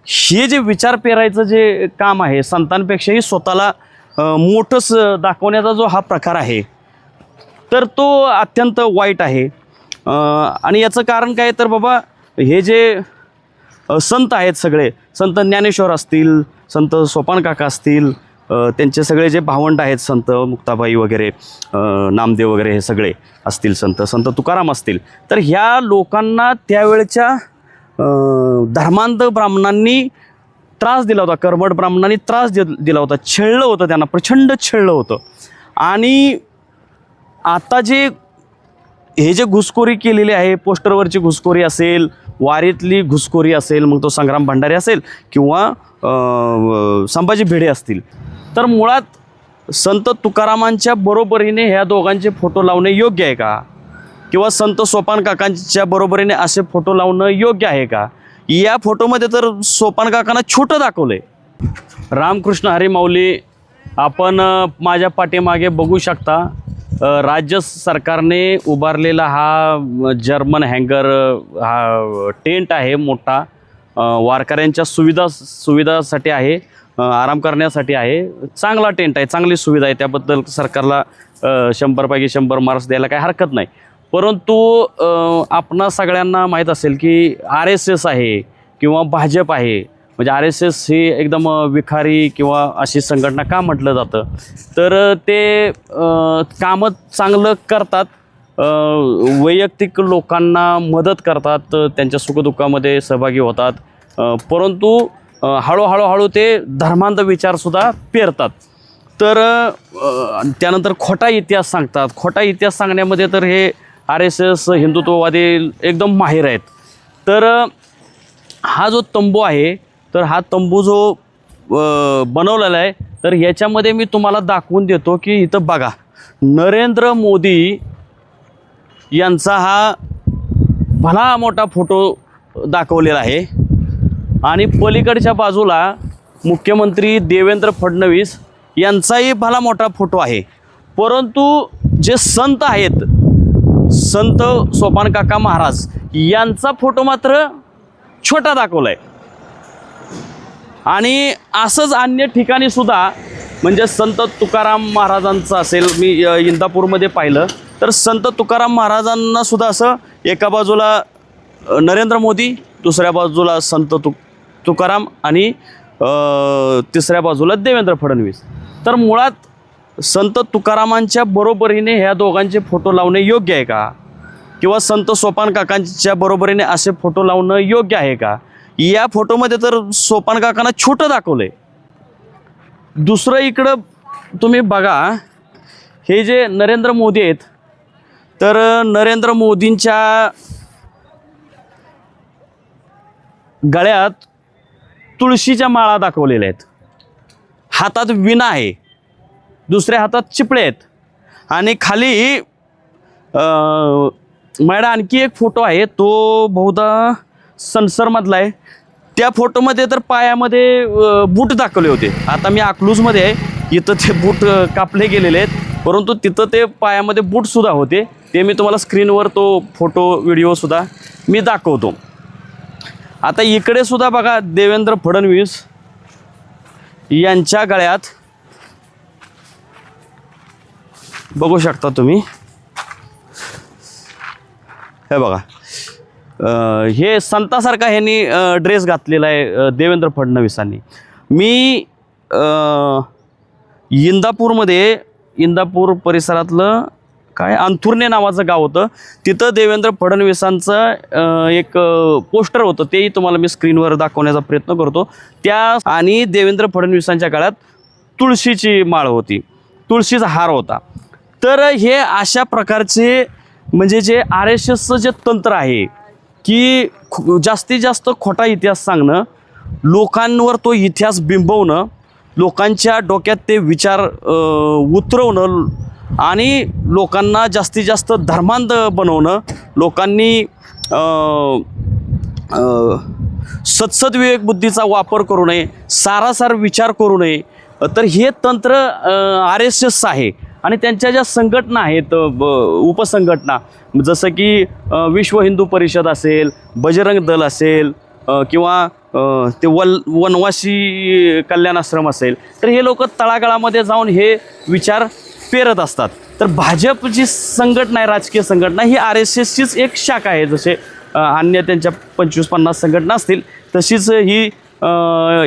हे जे विचार पेरायचं जे काम आहे, संतांपेक्षाही स्वतःला मोठंच दाखवण्याचा जो हा प्रकार आहे, तर तो अत्यंत वाईट आहे. आणि याचं कारण काय तर बाबा, हे जे संत आहेत सगळे, संत ज्ञानेश्वर असतील, संत सोपान काका असतील, त्यांचे सगळे जे भावंड आहेत, संत मुक्ताबाई वगैरे, नामदेव वगैरे, हे सगळे असतील, संत तुकाराम असतील, तर ह्या लोकांना त्यावेळच्या धर्मांध ब्राह्मणांनी त्रास दिला होता, कर्मठ ब्राह्मणांनी त्रास दिला होता, छळलं होतं, त्यांना प्रचंड छळलं होतं. आणि आता जे हे जे घुसखोरी केलेली आहे, पोस्टरवरची घुसखोरी असेल, वारीतली घुसखोरी असेल, मग तो संग्राम भंडारी असेल किंवा संभाजी भिडे असतील, तर मुळात संत तुकारामांच्या बरोबरीने ह्या दोघांचे फोटो लावणे योग्य आहे का? किंवा संत सोपान काकांच्या बरोबरीने असे फोटो लावणं योग्य आहे का? या फोटोमध्ये तर सोपान काकांना छोटं दाखवलंय. रामकृष्ण हरी माऊली, आपण माझ्या पाठीमागे बघू शकता, राज्य सरकारने उभारलेला हा जर्मन हँगर, हा टेंट आहे मोठा, वारकऱ्यांच्या सुविधासाठी आहे, आराम करण्यासाठी आहे. चांगला टेंट आहे, चांगली सुविधा आहे, त्याबद्दल सरकारला 100पैकी 100 मार्क्स द्यायला काही हरकत नाही. परंतु आपणा सगळ्यांना माहीत असेल की RSS आहे किंवा भाजप आहे, म्हणजे RSS ही एकदम विखारी किंवा अशी संघटना का म्हटलं जातं, तर ते कामं चांगलं करतात, वैयक्तिक लोकांना मदत करतात, त्यांच्या सुखदुःखामध्ये सहभागी होतात, परंतु हळूहळू ते धर्मांध विचारसुद्धा पेरतात. तर त्यानंतर खोटा इतिहास सांगतात. खोटा इतिहास सांगण्यामध्ये तर हे RSS हिंदुत्ववादी एकदम माहिर आहेत. तर हा जो तंबू आहे, तर हा तंबू जो बनवलेला आहे, तर ह्याच्यामध्ये मी तुम्हाला दाखवून देतो की इथं बघा, नरेंद्र मोदी यांचा हा भला मोठा फोटो दाखवलेला आहे आणि पलीकडच्या बाजूला मुख्यमंत्री देवेंद्र फडणवीस यांचाही भला मोठा फोटो आहे. परंतु जे संत आहेत, संत सोपान काका महाराज यांचा फोटो मात्र छोटा दाखवला आहे. आणि असंच अन्य ठिकाणी सुद्धा, म्हणजे संत तुकाराम महाराजांचं असेल, मी इंदापूरमध्ये पाहिलं, तर संत तुकाराम महाराजांना सुद्धा असं एका बाजूला नरेंद्र मोदी, दुसऱ्या बाजूला संत तुकाराम आणि तिसऱ्या बाजूला देवेंद्र फडणवीस. तर मुळात संत तुकारामांच्या बरोबरीने ह्या दोघांचे फोटो लावणे योग्य आहे का? किंवा संत सोपान काकांच्या बरोबरीने असे फोटो लावणं योग्य आहे का? या फोटोमध्ये तर सोपान काकांना छोटं दाखवलंय. दुसरं इकडं तुम्ही बघा, हे जे नरेंद्र मोदी आहेत, तर नरेंद्र मोदींच्या गळ्यात तुळशीच्या माळा दाखवलेल्या आहेत, हातात विणा आहे, दुसऱ्या हातात चिपळे आहेत, आणि खाली माझ्या आणखी एक फोटो आहे, तो बहुधा सनसरमधला आहे. त्या फोटोमध्ये तर पायामध्ये बूट दाखवले होते. आता मी अकलूजमध्ये आहे, इथं ते बूट कापले गेलेले आहेत, परंतु तिथं ते पायामध्ये बूटसुद्धा होते. ते मी तुम्हाला स्क्रीनवर तो फोटो व्हिडिओसुद्धा मी दाखवतो. आता इकडे सुद्धा बघा, देवेंद्र फडणवीस यांच्या गळ्यात बघू शकता तुम्ही, हे बघा, हे संतासारखा ह्यांनी ड्रेस घातलेला आहे देवेंद्र फडणवीसांनी. मी इंदापूर परिसरातलं काय अंथुर्णे नावाचं गाव होतं, तिथं देवेंद्र फडणवीसांचं एक पोस्टर होतं, तेही तुम्हाला मी स्क्रीनवर दाखवण्याचा प्रयत्न करतो. त्या आणि देवेंद्र फडणवीसांच्या काळात तुळशीची माळ होती, तुळशीचा हार होता. तर हे अशा प्रकारचे, म्हणजे जे RSSचं जे तंत्र आहे की जास्तीत जास्त खोटा इतिहास सांगणं, लोकांवर तो इतिहास बिंबवणं, लोकांच्या डोक्यात ते विचार उतरवणं आणि लोकांना जास्तीत जास्त धर्मांध बनवणं, लोकांनी सत्सद विवेक बुद्धीचा वापर करू नये, सारासार विचार करू नये, तर हे तंत्र RSS आहे. आणि त्यांच्या ज्या संघटना आहेत, उपसंघटना, जसं की विश्व हिंदू परिषद असेल, बजरंग दल असेल, किंवा ते वनवासी कल्याण आश्रम असेल, तर हे लोक तळागाळामध्ये जाऊन हे विचार पेरत असतात. तर भाजप जी संघटना आहे, राजकीय संघटना, ही RSSचीच एक शाखा आहे. जसे अन्य त्यांच्या 25-50 संघटना असतील तशीच ही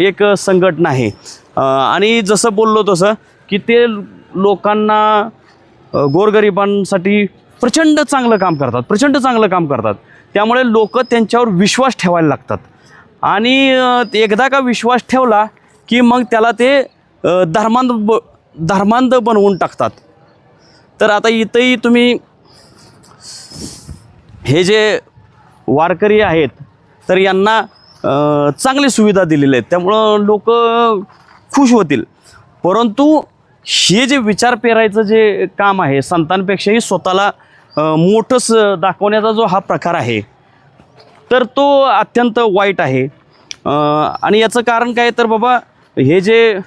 एक संघटना आहे. आणि जसं बोललो तसं की ते लोकांना, गोरगरिबांसाठी प्रचंड चांगलं काम करतात. त्यामुळे लोक त्यांच्यावर विश्वास ठेवायला लागतात. आणि एकदा का विश्वास ठेवला की मग त्याला ते धर्मांध बनवून टाकतात. तर आता इथंही तुम्ही हे जे वारकरी आहेत तर यांना चांगली सुविधा दिलेल्या आहेत, त्यामुळं लोक खुश होतील. परंतु हे जे विचार पेरायचं जे काम आहे, संतांपेक्षाही स्वतःला मोठंच दाखवण्याचा जो हा प्रकार आहे, तर तो अत्यंत वाईट आहे. आणि याचं कारण काय तर बाबा, हे जे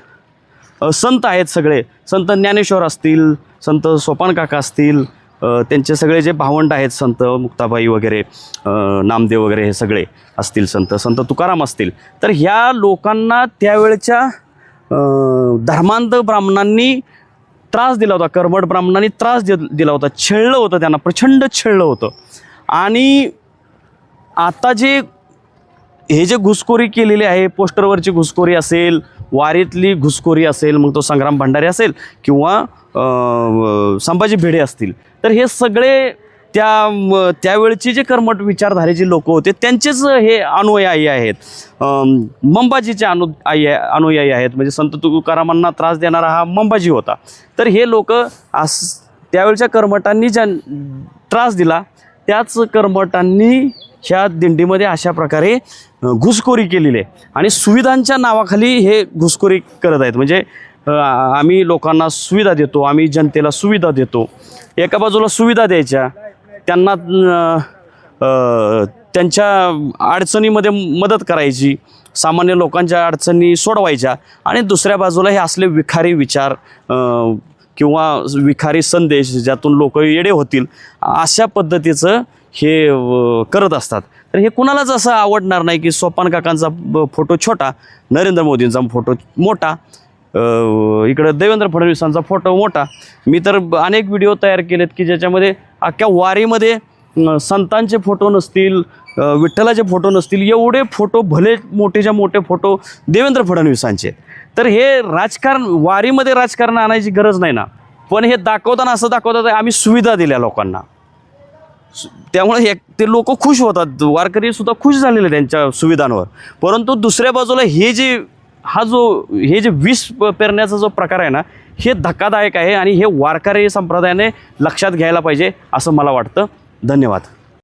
संत आहेत, सगळे संत ज्ञानेश्वर असतील, संत सोपान काका असतील, त्यांचे सगळे जे भावंड आहेत, संत मुक्ताबाई वगैरे, नामदेव वगैरे, हे सगळे असतील, संत तुकाराम असतील, तर ह्या लोकांना त्यावेळच्या धर्मांध ब्राह्मणांनी त्रास दिला होता. कर्मठ ब्राह्मणांनी त्रास दिला होता, छळलं होतं, त्यांना प्रचंड छळलं होतं. आणि आता हे जे घुसखोरी केलेली आहे, पोस्टरवरची घुसखोरी असेल, वारीतली घुसखोरी असेल, मग तो संग्राम भंडारे असेल किंवा संभाजी भिडे असतील, तर हे सगळे त्यावेळची जे कर्मठ विचारधारेचे लोक होते त्यांचेच हे अनुयायी आहेत. मंबाजीचे अनुयायी आहेत. म्हणजे संत तुकारामांना त्रास देणारा हा मंबाजी होता. तर हे लोक त्यावेळच्या कर्मठांनी ज्या त्रास दिला, त्याच कर्मठांनी ह्या दिंडीमध्ये अशा प्रकारे घुसखोरी केलेली आहे. आणि सुविधांच्या नावाखाली हे घुसखोरी करत आहेत. म्हणजे आम्ही लोकांना सुविधा देतो, आम्ही जनतेला सुविधा देतो. एका बाजूला सुविधा द्यायच्या, त्यांना त्यांच्या अडचणीमध्ये मदत करायची, सामान्य लोकांच्या अडचणी सोडवायच्या, आणि दुसऱ्या बाजूला हे असले विखारी विचार किंवा विखारी संदेश ज्यातून लोक येडे होतील अशा पद्धतीचं हे करत असतात. तर हे कुणालाच असं आवडणार नाही की सोपान काकांचा फोटो छोटा, नरेंद्र मोदींचा फोटो मोठा, इकडं देवेंद्र फडणवीसांचा फोटो मोठा. मी तर अनेक व्हिडिओ तयार केलेत की ज्याच्यामध्ये अख्ख्या वारीमध्ये संतांचे फोटो नसतील, विठ्ठलाचे फोटो नसतील, एवढे फोटो, भले मोठेच्या मोठे फोटो देवेंद्र फडणवीसांचे. तर हे राजकारण, वारीमध्ये राजकारण आणायची गरज नाही ना, पण हे दाखवताना असं दाखवतात आम्ही सुविधा दिल्या लोकांना. त्यामुळे ते लोक खुश होतात, वारकरी सुद्धा खुश झालेले त्यांच्या सुविधांवर. परंतु दुसऱ्या बाजूला हे जे विष पेरण्याचा जो प्रकार आहे ना, हे धक्कादायक आहे आणि हे वारकरी संप्रदायाने लक्षात घ्यायला पाहिजे असं मला वाटतं. धन्यवाद.